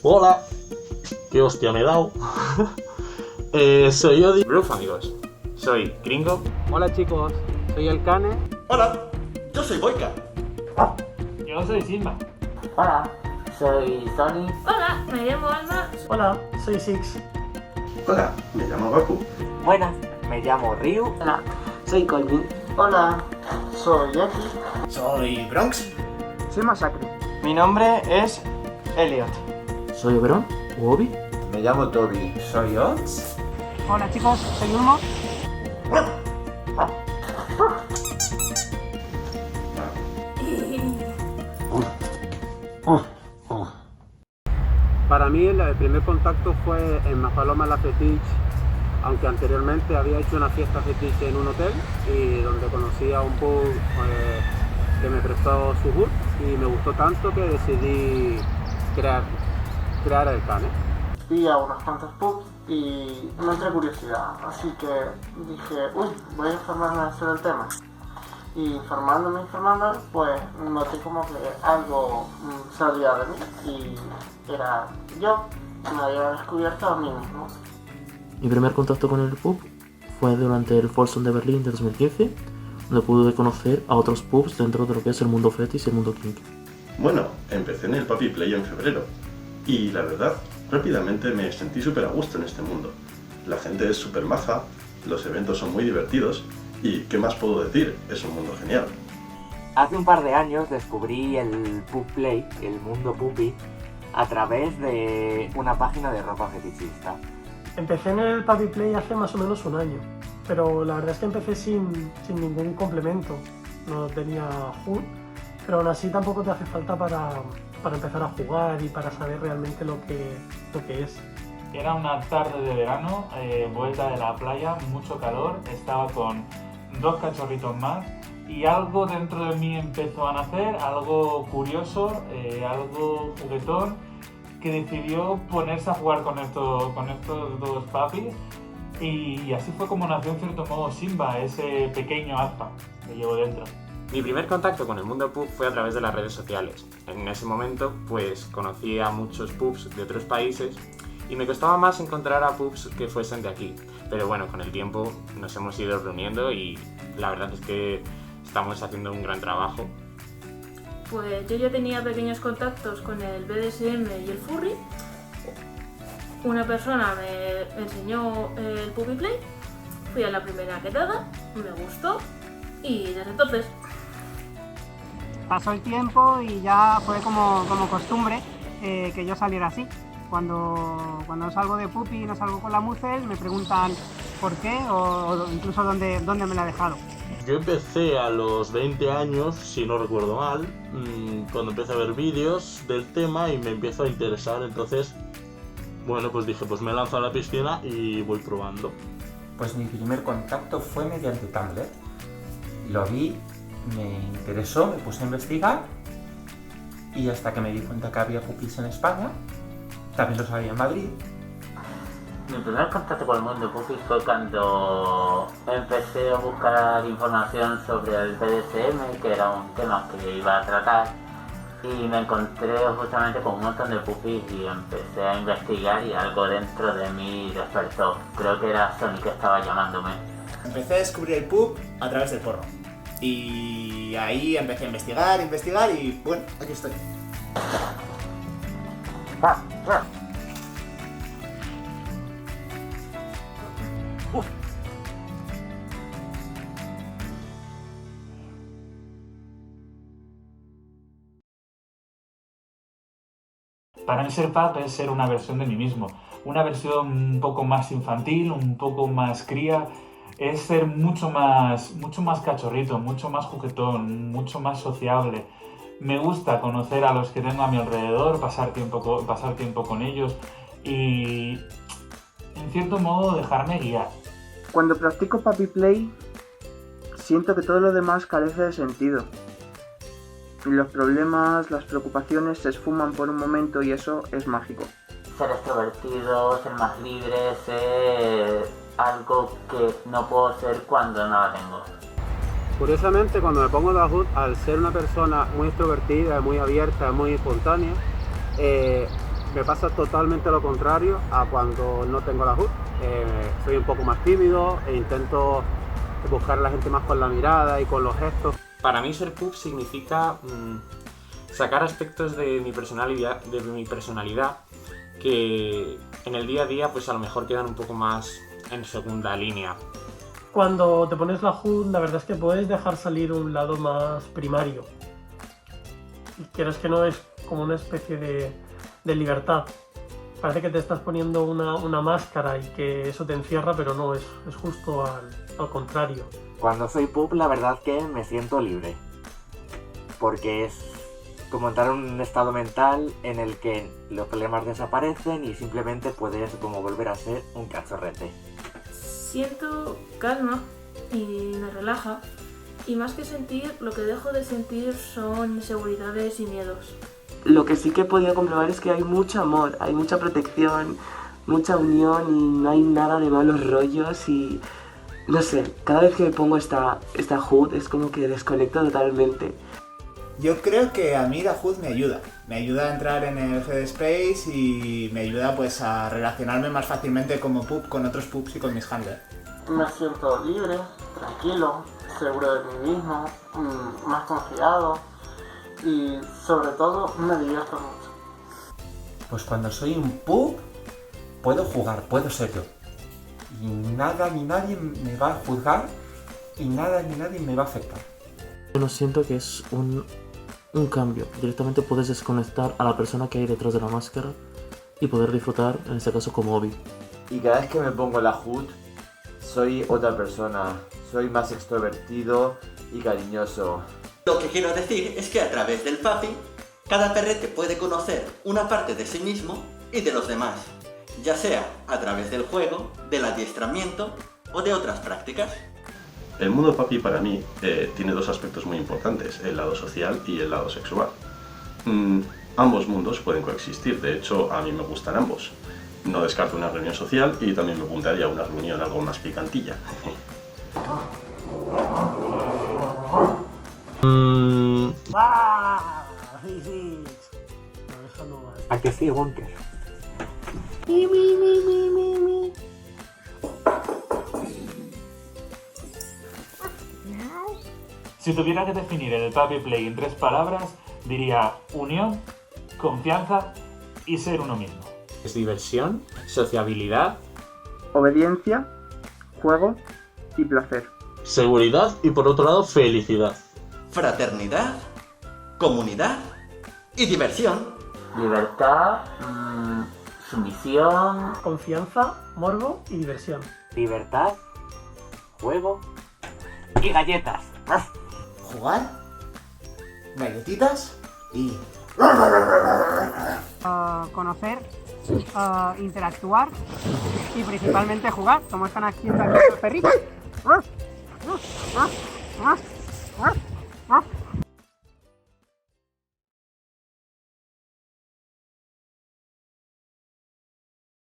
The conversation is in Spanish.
Hola. Qué hostia me he dado. Soy Odi. Ruf, amigos. Soy Gringo. Hola chicos, soy el Cane. Hola, yo soy Boyka. Yo soy Simba. Hola, soy Tony. Hola, me llamo Alma. Hola, soy Six. Hola, me llamo Baku. Buenas, me llamo Ryu. Hola, soy Colvin. Hola, soy Yaki. Soy Bronx. Soy Masacre. Mi nombre es Elliot. Soy Oberon o Obi. Me llamo Toby. Soy Ox. Hola chicos, soy Ulmo. Para mí el primer contacto fue en Maspalomas la Fetich, aunque anteriormente había hecho una fiesta Fetich en un hotel y donde conocí a un pub que me prestó su hood y me gustó tanto que decidí crear el Cane. Fui a unos cuantos pubs y me entré curiosidad, así que dije, voy a informarme sobre el tema. Y informándome, pues noté como que algo salía de mí y era yo, me había descubierto a mí mismo. Mi primer contacto con el pub fue durante el Folsom de Berlín de 2015, donde pude conocer a otros pubs dentro de lo que es el mundo fetish y el mundo kink. Bueno, empecé en el Puppy Play en febrero y la verdad, rápidamente me sentí súper a gusto en este mundo. La gente es súper maja, los eventos son muy divertidos y ¿qué más puedo decir? Es un mundo genial. Hace un par de años descubrí el Pub Play, el mundo puppy, a través de una página de ropa fetichista. Empecé en el Puppy Play hace más o menos un año, pero la verdad es que empecé sin ningún complemento. No tenía HUD, pero aún así tampoco te hace falta para empezar a jugar y para saber realmente lo que es. Era una tarde de verano, vuelta de la playa, mucho calor, estaba con 2 cachorritos más y algo dentro de mí empezó a nacer, algo curioso, algo juguetón, que decidió ponerse a jugar con estos 2 papis y así fue como nació en cierto modo Simba, ese pequeño aspa que llevo dentro. Mi primer contacto con el mundo pub fue a través de las redes sociales. En ese momento, pues conocí a muchos pubs de otros países y me costaba más encontrar a pubs que fuesen de aquí. Pero bueno, con el tiempo nos hemos ido reuniendo y la verdad es que estamos haciendo un gran trabajo. Pues yo ya tenía pequeños contactos con el BDSM y el furry. Una persona me enseñó el Puppy Play, fui a la primera quedada, me gustó y desde entonces... Pasó el tiempo y ya fue como costumbre que yo saliera así. Cuando salgo de puppy y no salgo con la Mucel, me preguntan por qué o incluso dónde me la ha dejado. Yo empecé a los 20 años, si no recuerdo mal, cuando empecé a ver vídeos del tema y me empezó a interesar, entonces, bueno, pues dije, pues me lanzo a la piscina y voy probando. Pues mi primer contacto fue mediante Tumblr. Lo vi, me interesó, me puse a investigar y hasta que me di cuenta que había pupis en España, también los había en Madrid. Mi primer contacto con el mundo puppy fue cuando empecé a buscar información sobre el BDSM, que era un tema que iba a tratar, y me encontré justamente con un montón de pupis y empecé a investigar y algo dentro de mí despertó. Creo que era Sony que estaba llamándome. Empecé a descubrir el pub a través del porno. Y ahí empecé a investigar y bueno, aquí estoy. Para mí ser pub es ser una versión de mí mismo, una versión un poco más infantil, un poco más cría, es ser mucho más cachorrito, mucho más juguetón, mucho más sociable. Me gusta conocer a los que tengo a mi alrededor, pasar tiempo con ellos y, en cierto modo, dejarme guiar. Cuando practico Puppy Play, siento que todo lo demás carece de sentido. Y los problemas, las preocupaciones se esfuman por un momento y eso es mágico. Ser extrovertido, ser más libre, ser algo que no puedo ser cuando no la tengo. Curiosamente, cuando me pongo la HUD, al ser una persona muy extrovertida, muy abierta, muy espontánea, Me pasa totalmente lo contrario a cuando no tengo la HUD. Soy un poco más tímido e intento buscar a la gente más con la mirada y con los gestos. Para mí ser pub significa sacar aspectos de mi personalidad que en el día a día pues a lo mejor quedan un poco más en segunda línea. Cuando te pones la HUD, la verdad es que puedes dejar salir un lado más primario. Y quieres que no, es como una especie de libertad. Parece que te estás poniendo una máscara y que eso te encierra, pero no, es justo al contrario. Cuando soy pub, la verdad que me siento libre. Porque es como entrar en un estado mental en el que los problemas desaparecen y simplemente puedes como volver a ser un cachorrete. Siento calma y me relaja, y más que sentir, lo que dejo de sentir son inseguridades y miedos. Lo que sí que he podido comprobar es que hay mucho amor, hay mucha protección, mucha unión y no hay nada de malos rollos y no sé, cada vez que me pongo esta HUD es como que desconecto totalmente. Yo creo que a mí la HUD me ayuda a entrar en el Headspace y me ayuda pues a relacionarme más fácilmente como pub con otros pubs y con mis handlers. Me siento libre, tranquilo, seguro de mí mismo, más confiado y sobre todo me divierto mucho. Pues cuando soy un pub puedo jugar, puedo ser yo. Y nada ni nadie me va a juzgar y nada ni nadie me va a afectar. Yo no siento que es un cambio. Directamente puedes desconectar a la persona que hay detrás de la máscara y poder disfrutar, en este caso, como hobby. Y cada vez que me pongo la HUD, soy otra persona. Soy más extrovertido y cariñoso. Lo que quiero decir es que a través del Puppy, cada perrete puede conocer una parte de sí mismo y de los demás, ya sea a través del juego, del adiestramiento o de otras prácticas. El mundo Puppy para mí tiene dos aspectos muy importantes, el lado social y el lado sexual. Ambos mundos pueden coexistir, de hecho a mí me gustan ambos. No descarto una reunión social y también me apuntaría a una reunión algo más picantilla. ¿A que sí, Wonker? Si tuviera que definir el Puppy Play en 3 palabras, diría unión, confianza y ser uno mismo. Es diversión, sociabilidad, obediencia, juego y placer. Seguridad y por otro lado felicidad. Fraternidad, comunidad y diversión. Libertad, sumisión, confianza, morbo y diversión. Libertad, juego y galletas. Jugar, galletitas y... conocer, interactuar y principalmente jugar, como están aquí los perritos.